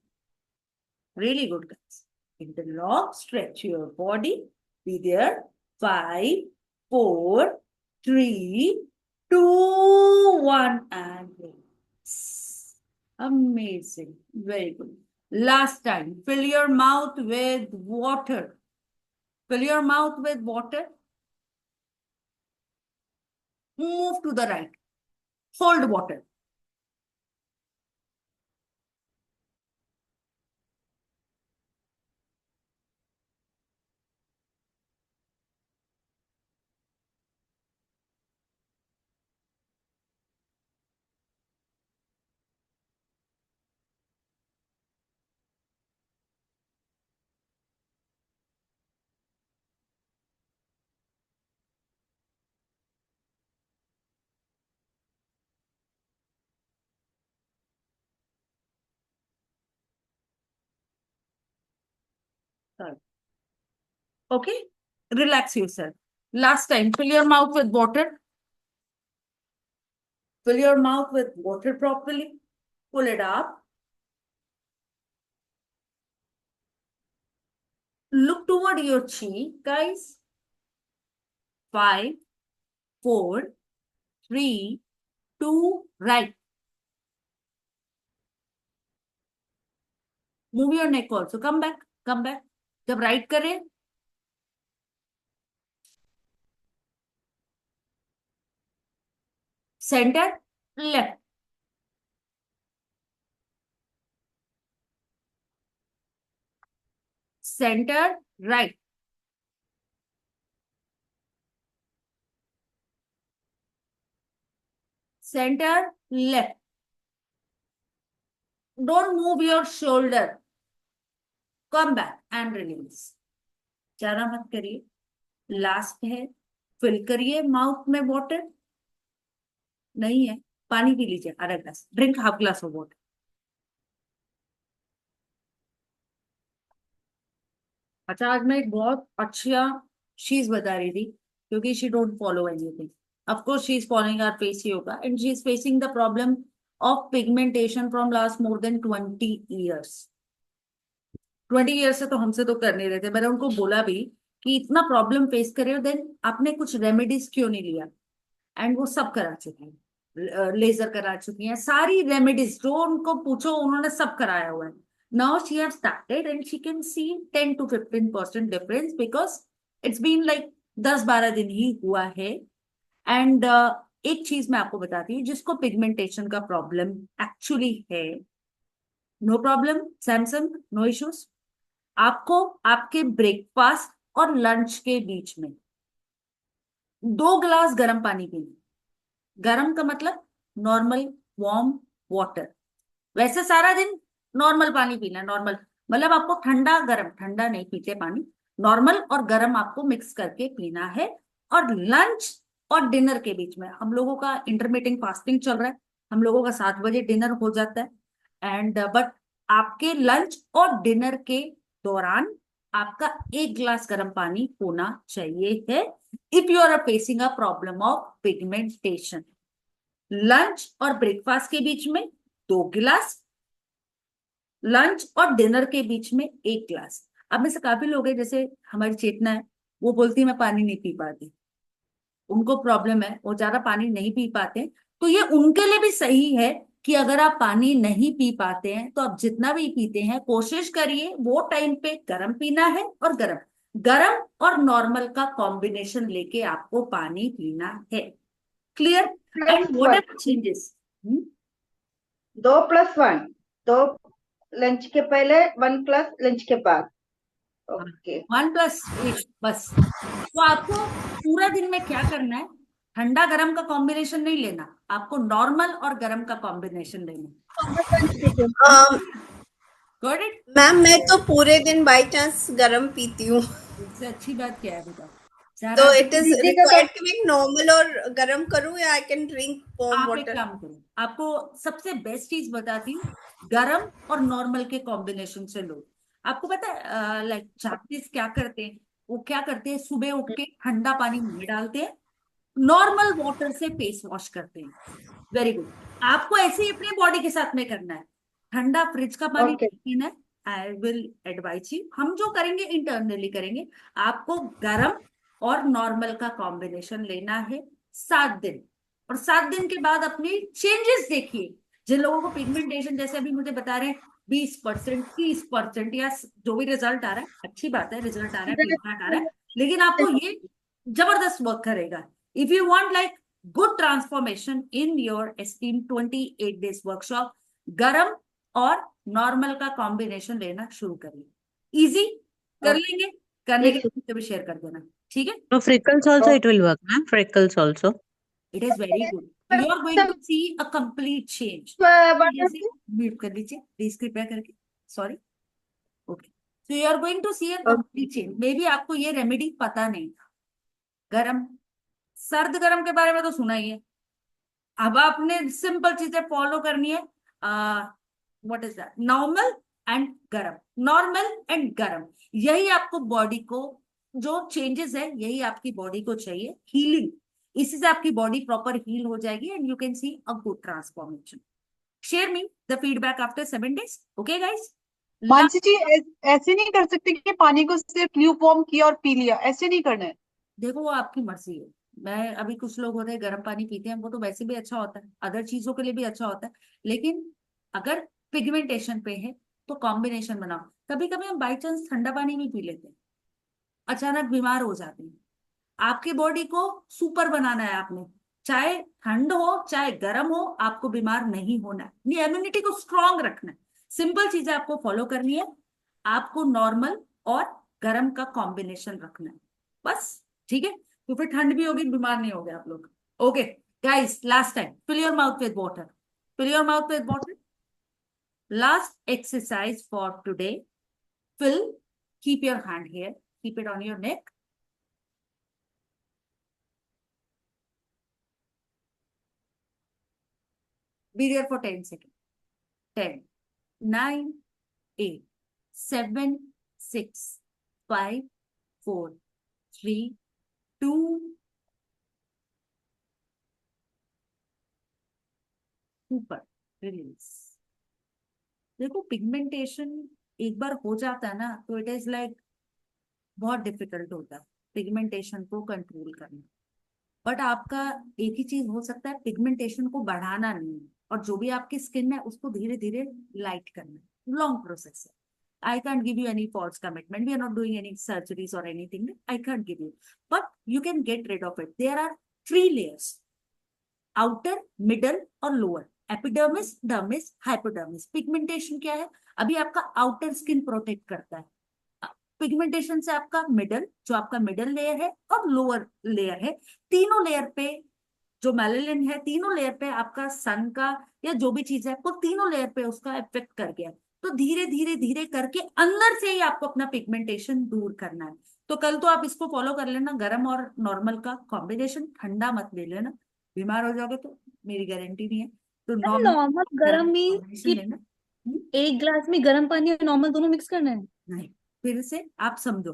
Speaker 1: Really good guys. In the long, stretch your body, be there. 5, 4, 3, 2, 1 and release. Amazing. Very good. Last time, fill your mouth with water. Fill your mouth with water. Move to the right. Hold water. Okay, relax yourself. Last time, fill your mouth with water. Fill your mouth with water properly. Pull it up. Look toward your cheek, guys. 5, 4, 3, 2, right. Move your neck also. Come back. Come back. जब right करें, center, left. Center, right. Center, left. Don't move your shoulder. Come back and release. ज्यादा मत करिए. लास्ट है. फिल करिए माउथ में वाटर. नहीं है, पानी पी लीजिए आधा glass. Drink half glass of water. अच्छा, आज मैं एक बहुत अच्छा चीज बता रही थी, क्योंकि she don't follow anything. Of course she is following our face yoga and she is facing the problem of pigmentation from last more than 20 years. 20 years से तो हमसे तो कर नहीं रहे थे. मैंने उनको बोला भी कि इतना प्रॉब्लम फेस कर रहे हो, देन आपने कुछ रेमेडीज क्यों नहीं लिया. एंड वो सब करा चुकी है. लेजर करा चुकी हैं, सारी रेमेडीज जो उनको पूछो उन्होंने सब कराया हुआ है. Now she have started and she can see 10 to 15% difference, because it's been like 10-12 दिन ही हुआ है. एंड एक चीज मैं आपको बताती हूँ, जिसको पिगमेंटेशन का प्रॉब्लम एक्चुअली है, no problem, Samsung, no issues. आपको आपके ब्रेकफास्ट और लंच के बीच में 2 गिलास गर्म पानी पीना. गर्म का मतलब नॉर्मल वार्म वाटर. वैसे सारा दिन नॉर्मल पानी पीना. नॉर्मल मतलब आपको ठंडा गर्म, ठंडा नहीं पीते पानी, नॉर्मल और गर्म आपको मिक्स करके पीना है. और लंच और डिनर के बीच में, हम लोगों का इंटरमीडिएट फास्टिंग चल रहा है, हम लोगों का 7 बजे डिनर हो जाता है. एंड बट आपके लंच और डिनर के दौरान आपका 1 गिलास गर्म पानी होना चाहिए है, if you are facing a problem of pigmentation. Lunch और ब्रेकफास्ट के बीच में 2 गिलास, लंच और डिनर के बीच में 1 गिलास. अब में से काफी लोग हैं, जैसे हमारी चेतना है, वो बोलती है मैं पानी नहीं पी पाती. उनको प्रॉब्लम है, वो ज्यादा पानी नहीं पी पाते. तो ये उनके लिए भी सही है कि अगर आप पानी नहीं पी पाते हैं तो आप जितना भी पीते हैं कोशिश करिए वो टाइम पे गर्म पीना है. और गर्म गर्म और नॉर्मल का कॉम्बिनेशन लेके आपको पानी पीना है. Clear. And what are changes?
Speaker 7: 2+1, 2 lunch के पहले, 1+ लंच के बाद. ओके.
Speaker 1: 1+8 बस. तो आपको पूरा दिन में क्या करना है, ठंडा गर्म का कॉम्बिनेशन नहीं लेना, आपको नॉर्मल और गर्म का कॉम्बिनेशन लेना. Got it.
Speaker 3: मैम मैं तो पूरे दिन बाय चांस गरम पीती हूँ.
Speaker 1: इससे अच्छी बात क्या है बताओ.
Speaker 3: तो इट इज रिक्वायर्ड कि मैं नॉर्मल और गरम करूँ या आई कैन ड्रिंक वार्म
Speaker 1: आप एक
Speaker 3: वाटर?
Speaker 1: काम करो, आपको सबसे बेस्ट चीज बताती हूँ, गरम और नॉर्मल के कॉम्बिनेशन से लो. आपको पता है लाइक जापानीज क्या करते हैं, वो क्या करते हैं, सुबह उठ के ठंडा पानी मुंह में डालते हैं, नॉर्मल वाटर से फेस वॉश करते हैं. Very good. आपको ऐसे ही अपने बॉडी के साथ में करना है. ठंडा फ्रिज का पानी
Speaker 7: Okay.
Speaker 1: नहीं पीना है. आई विल एडवाइज यू, हम जो करेंगे इंटरनली करेंगे. आपको गर्म और नॉर्मल का कॉम्बिनेशन लेना है 7 दिन. और 7 दिन के बाद अपनी चेंजेस देखिए. जिन लोगों को पिगमेंटेशन जैसे अभी मुझे बता रहे हैं 20%, 30% या जो भी रिजल्ट आ रहा है, अच्छी बात है, रिजल्ट आ रहा है, फीडबैक आ रहा है, लेकिन आपको ये जबरदस्त वर्क करेगा. If you want like good transformation in your esteem 28 days workshop, गरम और नॉर्मल का कॉम्बिनेशन लेना शुरू करिए. इजी कर लेंगे. करने के लिए भी शेयर कर देना. ठीक है.
Speaker 6: So freckles also it will work, ma'am. Freckles also.
Speaker 1: It is very good. You are going to see a complete change. जैसे म्यूट कर लीजिए प्लीज कृपया करके. Sorry. Okay. So you are going to see a complete change. May be आपको ये रेमेडी पता नहीं था. गरम सर्द गरम के बारे में तो सुना ही है. अब आपने सिंपल चीजें फॉलो करनी है. What is that, normal and गरम, नॉर्मल एंड गरम, यही आपको बॉडी को जो चेंजेस है, यही आपकी बॉडी को चाहिए, हीलिंग। इसी से आपकी बॉडी प्रॉपर हील हो जाएगी and you can see a good transformation. Share me the feedback after 7 days, okay guys.
Speaker 8: Mansi ji, ऐसे नहीं कर सकते कि पानी को सिर्फ ल्यूक वार्म किया और पी लिया, ऐसे नहीं करना है।
Speaker 1: देखो वो आपकी मर्जी है। मैं अभी कुछ लोग होते हैं गर्म पानी पीते हैं, वो तो वैसे भी अच्छा होता है, अदर चीजों के लिए भी अच्छा होता है, लेकिन अगर पिगमेंटेशन पे है तो कॉम्बिनेशन बनाओ। कभी कभी हम बाई चांस ठंडा पानी भी पी लेते हैं, अचानक बीमार हो जाते हैं। आपकी बॉडी को सुपर बनाना है आपने, चाहे ठंड हो चाहे गर्म हो, आपको बीमार नहीं होना है, अपनी इम्यूनिटी को स्ट्रांग रखना है। सिंपल चीजें आपको फॉलो करनी है, आपको नॉर्मल और गर्म का कॉम्बिनेशन रखना है बस, ठीक है। तो फिर ठंड भी होगी, बीमार नहीं होगे आप लोग। Okay guys, last time, fill your mouth with water, fill your mouth with water. Last exercise for today. Phil, keep your hand here. Keep it on your neck. Be there for 10 seconds. 10, 9, 8, 7, 6, 5, 4, 3, 2. Super. Release. देखो पिगमेंटेशन एक बार हो जाता है ना, तो इट इज लाइक बहुत डिफिकल्ट होता है पिगमेंटेशन को कंट्रोल करना। बट आपका एक ही चीज हो सकता है, पिगमेंटेशन को बढ़ाना नहीं है, और जो भी आपकी स्किन है उसको धीरे धीरे लाइट करना, लॉन्ग प्रोसेस है। I can't give you any false commitment. We are not doing any surgeries or anything. I can't give you. But you can get rid of it. There are 3 layers: outer, middle और lower. Epidermis, dermis, hypodermis. Pigmentation क्या है? अभी आपका आउटर स्किन प्रोटेक्ट करता है, पिगमेंटेशन से आपका मिडल, जो आपका मिडल लेयर है, और लोअर लेयर है, तीनों लेयर पे जो मेलेनिन है, तीनों लेयर पे आपका सन का या जो भी चीज है, आपको तीनों लेयर पे उसका इफेक्ट कर गया। तो धीरे धीरे धीरे करके अंदर से ही आपको अपना पिगमेंटेशन दूर करना है। तो कल तो आप इसको फॉलो कर लेना, गर्म और नॉर्मल का कॉम्बिनेशन, ठंडा मत ले लेना, बीमार हो जाओगे तो मेरी गारंटी नहीं है। तो नॉर्मल
Speaker 9: नॉर्मल गरम मीन्स
Speaker 1: कॉम्बिनेशन
Speaker 9: कि
Speaker 1: लेना।
Speaker 9: एक ग्लास में गर्म पानी और नॉर्मल दोनों मिक्स करना है?
Speaker 1: नहीं, फिर से आप समझो,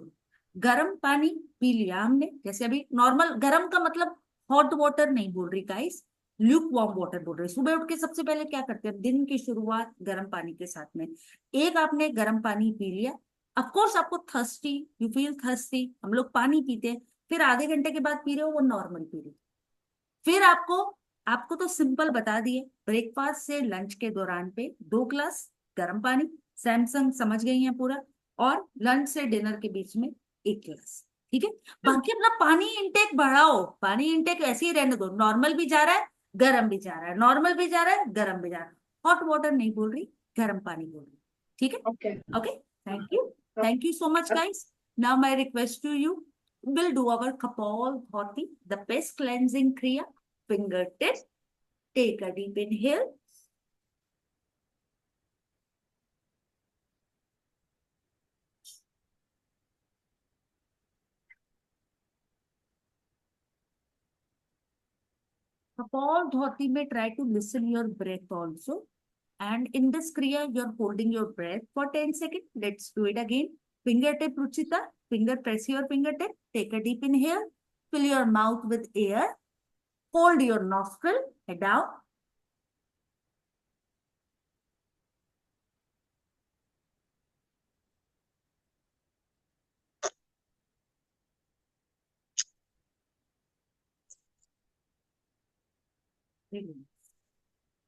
Speaker 1: गर्म पानी पी लिया हमने, जैसे अभी नॉर्मल गर्म का मतलब हॉट वाटर नहीं बोल रही गाइस, ल्यूक वार्म वाटर बोल रही। सुबह उठ के सबसे पहले क्या करते हैं, दिन की शुरुआत गर्म पानी के साथ में। एक आपने गर्म पानी पी लिया, ऑफ कोर्स आपको थर्स्टी, यू फील थर्स्टी, हम लोग पानी पीते हैं, फिर आधे घंटे के बाद पी रहे हो वो नॉर्मल पी रहे हो। फिर आपको आपको तो सिंपल बता दिए, ब्रेकफास्ट से लंच के दौरान पे 2 ग्लास गर्म पानी, सैमसंग समझ गई हैं पूरा, और लंच से डिनर के बीच में 1 ग्लास, ठीक है। बाकी अपना पानी इंटेक बढ़ाओ, पानी इंटेक ऐसे ही रहने दो, नॉर्मल भी जा रहा है, गर्म भी जा रहा है, नॉर्मल भी जा रहा है, गर्म भी जा रहा है। हॉट वाटर नहीं बोल रही, गर्म पानी बोल रही, ठीक है।
Speaker 7: Okay.
Speaker 1: Okay, thank you so much guys. Now my request to you, we'll do our Kapalbhati, the best cleansing kriya. Fingertips, take a deep inhale. Kapalbhati may try to listen your breath also. And in this kriya, you're holding your breath for 10 seconds. Let's do it again. Fingertip Ruchita, press your fingertip. Take a deep inhale. Fill your mouth with air. Hold your nostril, head down.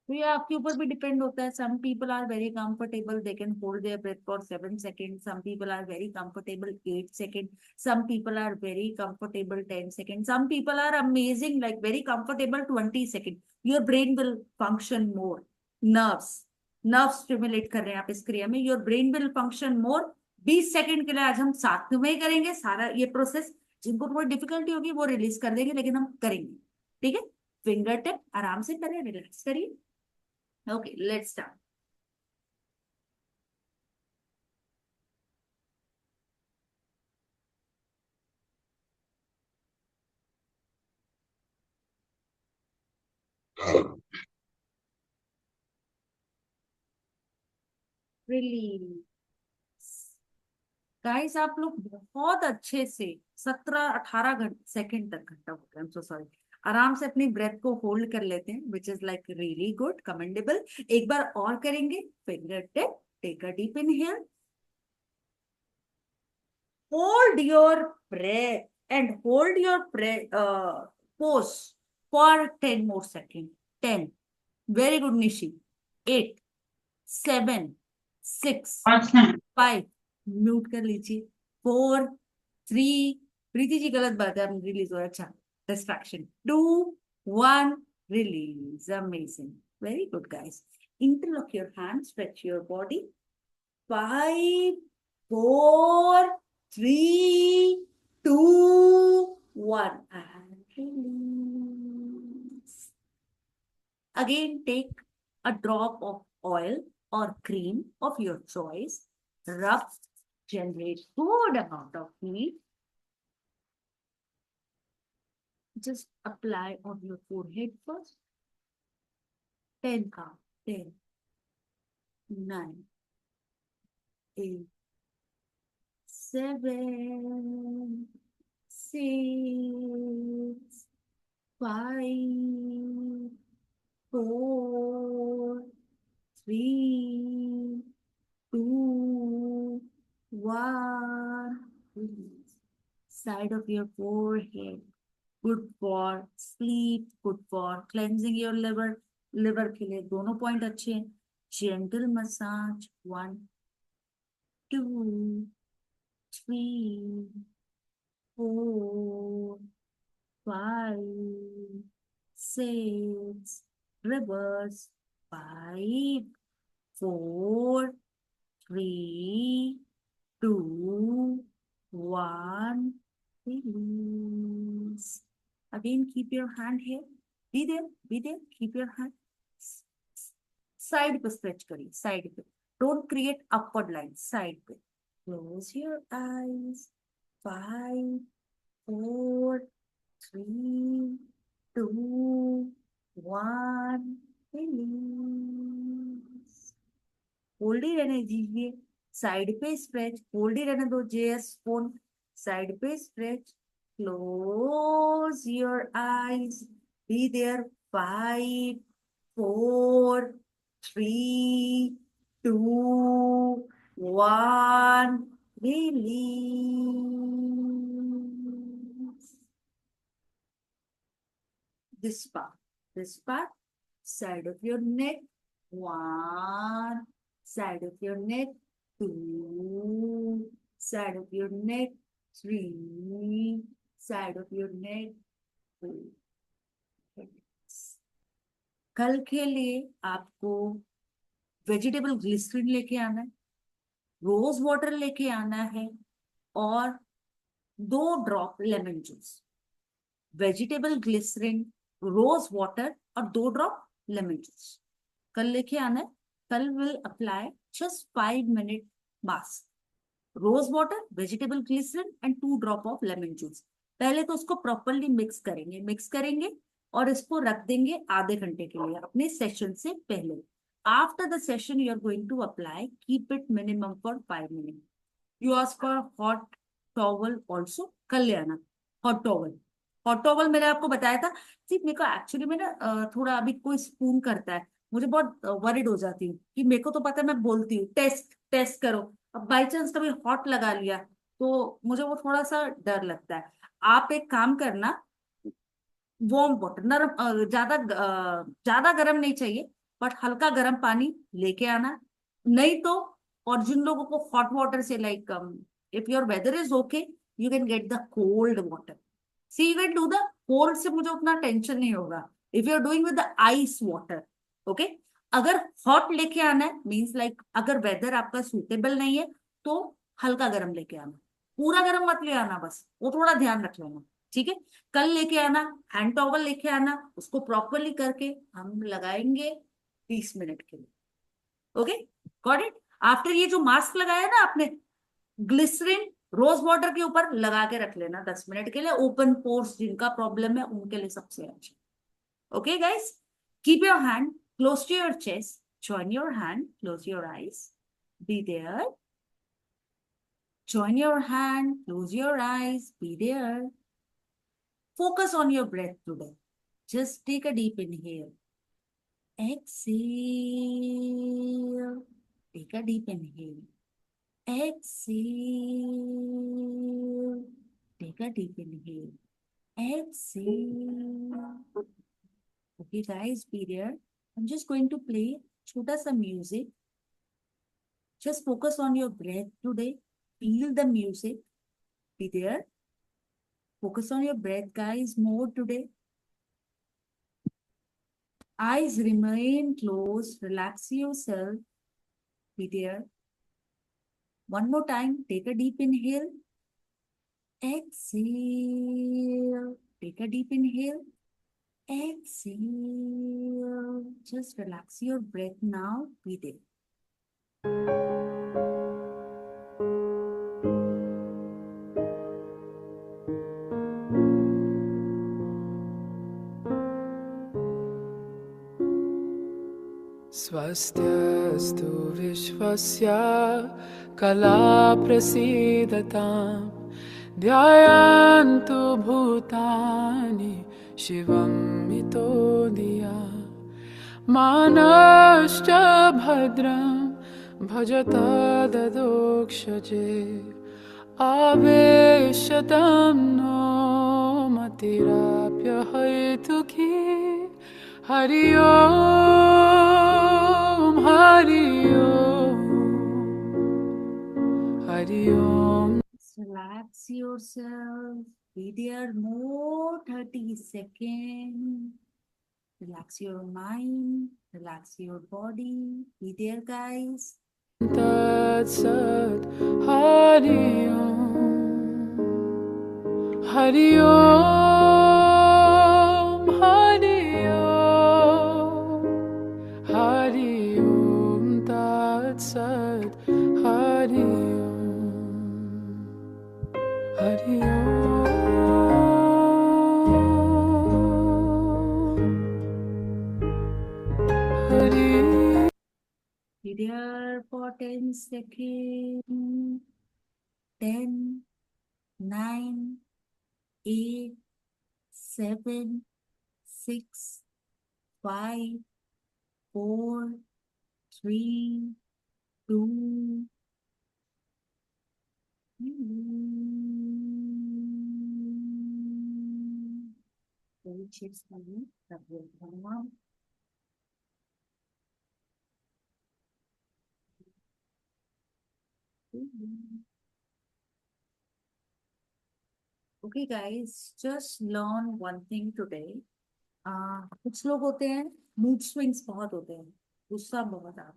Speaker 1: तो ये आपके ऊपर भी डिपेंड होता है। Some people are very comfortable, they can hold their breath for 7 second, some people are very comfortable 8 second, some people are very comfortable 10 second, some people are amazing like very comfortable 20 second. Your brain will function more, nerves nerve stimulate कर रहे हैं आप इस क्रिया में, your brain will function more. 20 second के लिए आज हम साथ में ही करेंगे सारा ये प्रोसेस, जिनको थोड़ी डिफिकल्टी होगी वो रिलीज कर देंगे, लेकिन हम करेंगे, ठीक है। फिंगर टिप आराम से करें, रिलैक्स करिए। Okay, let's start. Release. Guys आप लोग बहुत अच्छे से 17-18 सेकंड तक घंटा हो गया, आई एम सो सॉरी, आराम से अपनी ब्रेथ को होल्ड कर लेते हैं, which is like really good, commendable. एक बार और करेंगे, finger tip, take a deep inhale, hold your breath and hold your pose for 10 more seconds. 10. Very good, Nishi. 8, 7, 6, 5. Mute कर लीजिए। 4, 3, प्रीति जी गलत बात है, रिलीज हो, अच्छा, distraction. 2, 1, release. Amazing, very good guys. Interlock your hands, stretch your body. 5, 4, 3, 2, 1, and release. Again, take a drop of oil or cream of your choice. Rub, generate good amount of heat. Just apply on your forehead first. 10 count. 10, 9, 8, 7, 6, 5, 4, 3, 2, 1. Release. Side of your forehead. Good for sleep, good for cleansing your liver. Liver के लिए दोनों पॉइंट अच्छे हैं। Gentle massage. 1, 2, 3, 4, 5, 6. Reverse. 5, 4, 3, 2, 1. Release. Again, keep your hand here. Be there, be there. Keep your hand. Side पे stretch करिए, side पे. Don't create upward lines. Side पे. Close your eyes. 5, 4, 3, 2, 1. Release. Hold ही रहने दीजिए। साइड पे स्ट्रेच, होल्ड ही रहने दो। जेएस फोन, साइड पे stretch. Close your eyes, be there. 5, 4, 3, 2, 1. Release. This part, side of your neck. 1, side of your neck. 2, side of your neck. 3, side of your neck. 4. कल के लिए आपको वेजिटेबल ग्लिसरीन लेके आना है, रोज वाटर लेके आना है, और 2 drop lemon juice. Vegetable glycerine, rose water और 2 ड्रॉप लेमन जूस कल लेके आना है। कल will apply just 5 minute mask, rose water, vegetable glycerine and 2 drop of lemon juice. पहले तो उसको प्रॉपरली मिक्स करेंगे और इसको रख देंगे आधे घंटे के लिए अपने सेशन से पहले। After the session you are going to apply, keep it minimum for 5 minute. You ask for hot towel also, कल ले आना हॉट टॉवल। हॉट टॉवल मैंने आपको बताया था। सिर्फ मेरे को एक्चुअली में ना थोड़ा अभी कोई स्पून करता है, मुझे बहुत वरिड हो जाती हूँ कि मेरे को तो पता है, मैं बोलती हूँ टेस्ट करो, अब बाई चांस कभी हॉट लगा लिया तो मुझे वो थोड़ा सा डर लगता है। आप एक काम करना, वार्म वाटर, नरम, ज्यादा गर्म नहीं चाहिए, बट हल्का गर्म पानी लेके आना। नहीं तो, और जिन लोगों को हॉट वाटर से like, if your weather is okay, you can get the cold water. See you can do the cold से मुझे उतना टेंशन नहीं होगा if you are doing with the ice water. Okay, अगर हॉट लेके आना है मीन्स लाइक अगर वेदर आपका सूटेबल नहीं है तो हल्का गर्म लेके आना, पूरा गर्म मत ले आना, बस वो थोड़ा ध्यान रख लेना, ठीक है। कल लेके आना, हैंड टॉवल लेके आना, उसको प्रॉपरली करके हम लगाएंगे 20 मिनट के लिए। Okay, got it. आफ्टर ये जो मास्क लगाया ना आपने, ग्लिसरीन रोज वाटर के ऊपर लगा के रख लेना 10 मिनट के लिए। ओपन पोर्स जिनका प्रॉब्लम है उनके लिए सबसे अच्छा। Okay guys, keep your hand close to your chest, join your hand, close your eyes, Be there. Join your hand, close your eyes, be there. Focus on your breath today. Just take a deep inhale. Exhale. Take a deep inhale. Exhale. Take a deep inhale. Exhale. Okay, guys, be there. I'm just going to play छोटा सा music. Just focus on your breath today. Feel the music. Be there. Focus on your breath, guys, more today. Eyes remain closed. Relax yourself. Be there. One more time. Take a deep inhale. Exhale. Take a deep inhale. Exhale. Just relax your breath now. Be there.
Speaker 10: स्वस्त्यस्तु विश्वस्य कला प्रसीदताम् ध्यायन्तु भूतानि शिवं मितो धिया मानश्च भद्रं भजत ददोक्षजे आवेशतं नो मतिराप्यहैतुकी Hari Om Hari Om Hari Om.
Speaker 1: Relax yourself. Be there more 30 seconds. Relax your mind. Relax your body. Be there, guys.
Speaker 10: Tat Sat Hari Om Hari Om Hari Om Hari Om Tat Sat Hari Om Hari Om Hari.
Speaker 1: Be there for 10 seconds. 10, 9, 8, 7, 6, 5, 4, 3, 2. Very chips for you. That will come out. Okay, guys, just learn one thing today. कुछ लोग होते हैं मूड स्विंग्स बहुत होते हैं, गुस्सा बहुत आता है,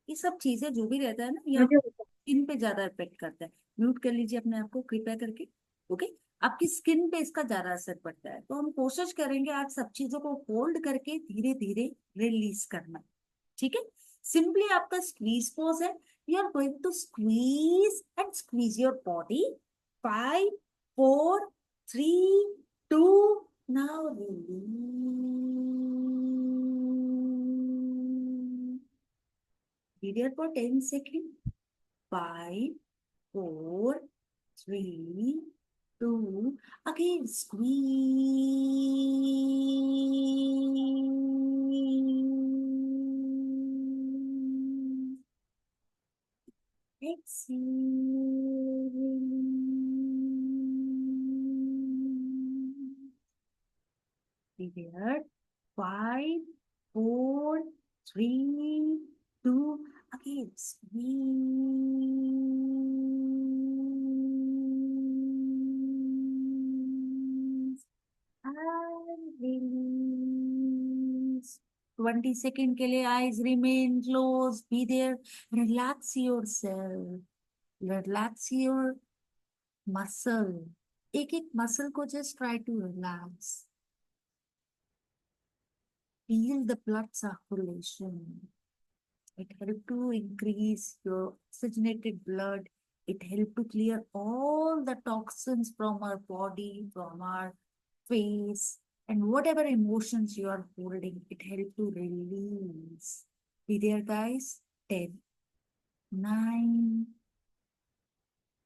Speaker 1: ये सब चीजें जो भी रहता है ना, ये स्किन पे ज्यादा इफेक्ट करता है. म्यूट कर लीजिए अपने आप को कृपया करके. ओके, आपकी स्किन पे इसका ज्यादा असर पड़ता है, तो हम कोशिश करेंगे आज सब चीजों को होल्ड करके धीरे धीरे रिलीज करना. ठीक है, सिंपली आपका स्क्वीज पोज है. You are going to squeeze and squeeze your body. 5, 4, 3, 2. Now release. Be there for 10 seconds. 5, 4, 3, 2. Again, squeeze. Exhale. Be there. 5, 4, 3, 2. Again, squeeze and release. 20 seconds के लिए eyes remain closed. Be there. Relax yourself. Relax your muscle. एक एक muscle को just try to relax. Feel the blood circulation. It helps to increase your oxygenated blood. It helps to clear all the toxins from our body, from our face, and whatever emotions you are holding, it helps to release. Be there, guys. 10, 9.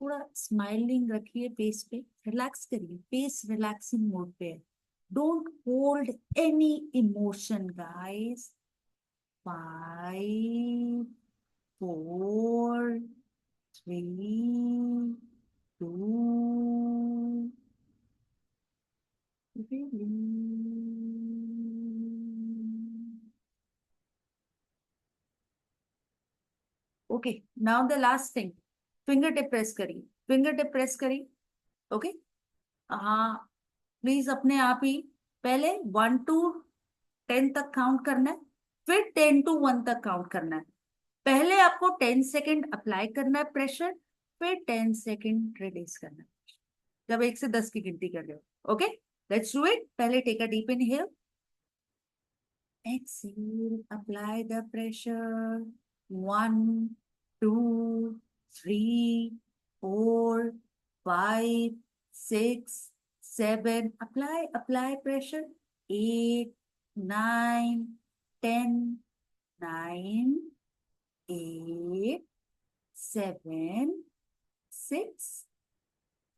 Speaker 1: थोड़ा स्माइलिंग रखिए फेस पे, रिलैक्स करिए, फेस रिलैक्सिंग मोड पे है. Don't hold any emotion guys. 5, 4, 3, 2. Okay, now the last thing, finger tip press करिए, फिंगर टिप प्रेस करिए. ओके, हाँ, प्लीज अपने आप ही पहले 1 to 10 तक काउंट करना है, फिर 10 to 1 तक काउंट करना है. पहले आपको 10 सेकेंड अप्लाई करना है प्रेशर, फिर 10 सेकेंड रिलीज करना है, जब 1 से 10 की गिनती कर रहे हो. Okay, let's do it. पहले take a deep inhale, exhale, apply the pressure. 1, 2, 3, 4, 5, 6, 7. Apply pressure. 8, 9, 10. 9, 8, 7, 6,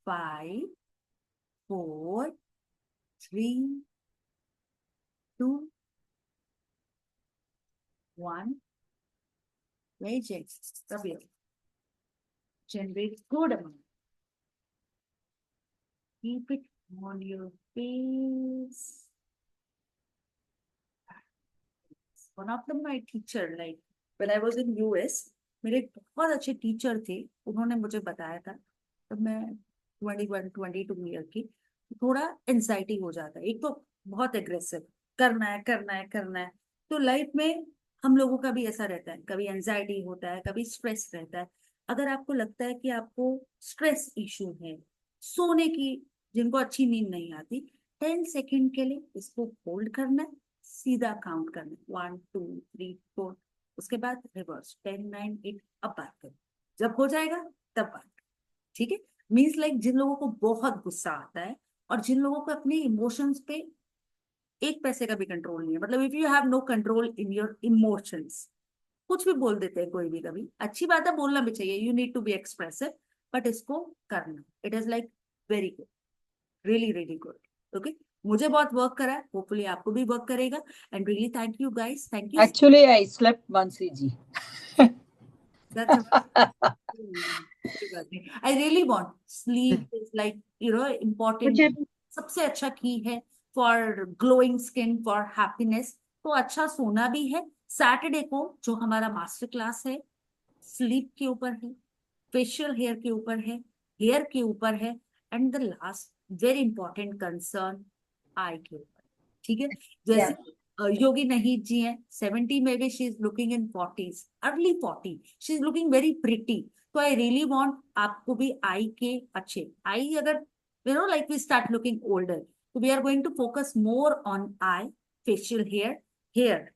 Speaker 1: 5, 4, 3, 2, 1. Very gentle. Rub your. Generate good amount. Keep it on your face. One of them, my teacher, like when I was in US, मेरे एक बहुत अच्छे टीचर थे, उन्होंने मुझे बताया था, तब मैं 21, 22 ईयर की, थोड़ा एंजाइटी हो जाता है. एक तो बहुत एग्रेसिव, करना है करना है करना है. तो लाइफ में हम लोगों का भी ऐसा रहता है, कभी एंजाइटी होता है, कभी स्ट्रेस रहता है. अगर आपको लगता है कि आपको स्ट्रेस इशू है, सोने की, जिनको अच्छी नींद नहीं आती, 10 सेकेंड के लिए इसको होल्ड करना है, सीधा काउंट करना है, 1, 2, 3, 4. उसके बाद रिवर्स 10, 9, 8. अब बात करें, जब हो जाएगा तब बात. ठीक है, मीन्स लाइक जिन लोगों को बहुत गुस्सा आता है और जिन लोगों को अपने इमोशंस पे 1 पैसे का भी कंट्रोल नहीं है, मतलब if you have no control in your emotions, कुछ भी बोल देते हैं कोई भी, कभी अच्छी बात है, बोलना भी चाहिए, you need to be expressive, but इसको करना, it is like very good, really really good. Okay, मुझे बहुत वर्क करा है, होपफुली आपको भी वर्क करेगा. And really thank you guys, thank you.
Speaker 11: Actually, I slept, Mansi ji.
Speaker 1: That's I really want sleep is like important.
Speaker 5: मुझे
Speaker 1: सबसे अच्छा की है for glowing skin, for happiness. तो अच्छा सोना भी है. सैटरडे को जो हमारा मास्टर क्लास है, स्लीप के ऊपर है, फेशियल हेयर के ऊपर है, हेयर के ऊपर है, and the last very important concern, eye के ऊपर. ठीक है, जैसे योगी नहीं जी है 70 में भी, she is looking in 40s, early 40, she is looking very pretty. तो आई रियली वांट आपको भी आई के अच्छे, आई अगर like we start looking older, तो we are going to focus more on eye, facial hair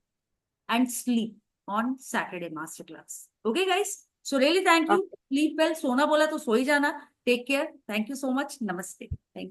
Speaker 1: and sleep on Saturday master class. Okay guys, so really thank you. Sleep well, सोना बोला तो सो ही जाना. Take care, thank you so much, namaste, thank you.